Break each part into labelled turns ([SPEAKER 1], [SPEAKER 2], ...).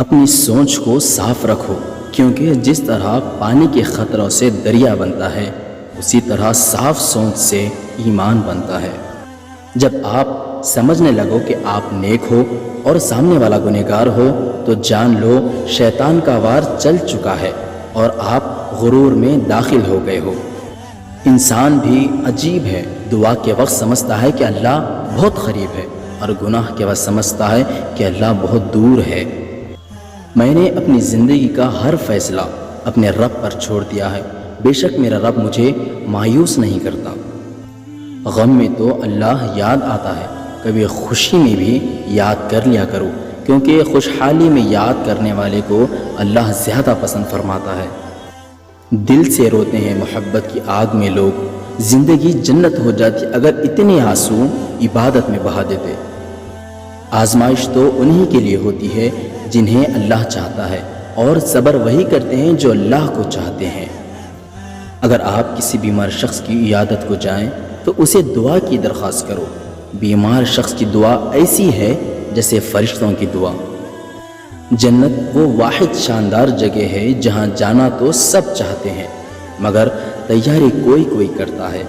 [SPEAKER 1] اپنی سوچ کو صاف رکھو، کیونکہ جس طرح پانی کے خطروں سے دریا بنتا ہے، اسی طرح صاف سوچ سے ایمان بنتا ہے۔ جب آپ سمجھنے لگو کہ آپ نیک ہو اور سامنے والا گنہگار ہو تو جان لو شیطان کا وار چل چکا ہے اور آپ غرور میں داخل ہو گئے ہو۔ انسان بھی عجیب ہے، دعا کے وقت سمجھتا ہے کہ اللہ بہت قریب ہے اور گناہ کے وقت سمجھتا ہے کہ اللہ بہت دور ہے۔ میں نے اپنی زندگی کا ہر فیصلہ اپنے رب پر چھوڑ دیا ہے، بے شک میرا رب مجھے مایوس نہیں کرتا۔ غم میں تو اللہ یاد آتا ہے، کبھی خوشی میں بھی یاد کر لیا کرو، کیونکہ خوشحالی میں یاد کرنے والے کو اللہ زیادہ پسند فرماتا ہے۔ دل سے روتے ہیں محبت کی آگ میں لوگ، زندگی جنت ہو جاتی اگر اتنے آنسو عبادت میں بہا دیتے۔ آزمائش تو انہی کے لیے ہوتی ہے جنہیں اللہ چاہتا ہے، اور صبر وہی کرتے ہیں جو اللہ کو چاہتے ہیں۔ اگر آپ کسی بیمار شخص کی عیادت کو جائیں تو اسے دعا کی درخواست کرو۔ بیمار شخص کی دعا ایسی ہے جیسے فرشتوں کی دعا۔ جنت وہ واحد شاندار جگہ ہے جہاں جانا تو سب چاہتے ہیں، مگر تیاری کوئی کوئی کرتا ہے۔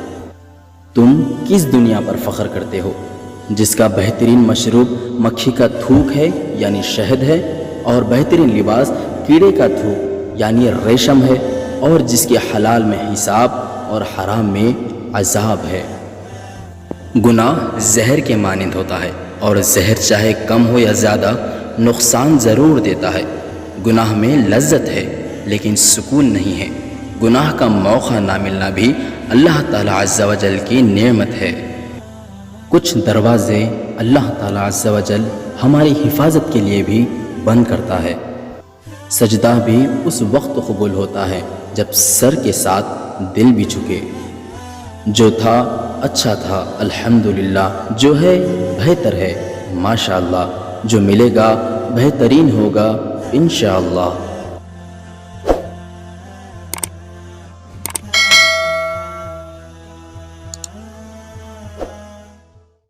[SPEAKER 1] تم کس دنیا پر فخر کرتے ہو جس کا بہترین مشروب مکھی کا تھوک ہے یعنی شہد ہے، اور بہترین لباس کیڑے کا تھوک یعنی ریشم ہے، اور جس کے حلال میں حساب اور حرام میں عذاب ہے۔ گناہ زہر کے مانند ہوتا ہے، اور زہر چاہے کم ہو یا زیادہ نقصان ضرور دیتا ہے۔ گناہ میں لذت ہے لیکن سکون نہیں ہے۔ گناہ کا موقع نہ ملنا بھی اللہ تعالیٰ عز و جل کی نعمت ہے۔ کچھ دروازے اللہ تعالیٰ عز و جل ہماری حفاظت کے لیے بھی بند کرتا ہے۔ سجدہ بھی اس وقت قبول ہوتا ہے جب سر کے ساتھ دل بھی جھکے۔ جو تھا اچھا تھا الحمدللہ، جو ہے بہتر ہے ماشاءاللہ، جو ملے گا بہترین ہوگا انشاءاللہ۔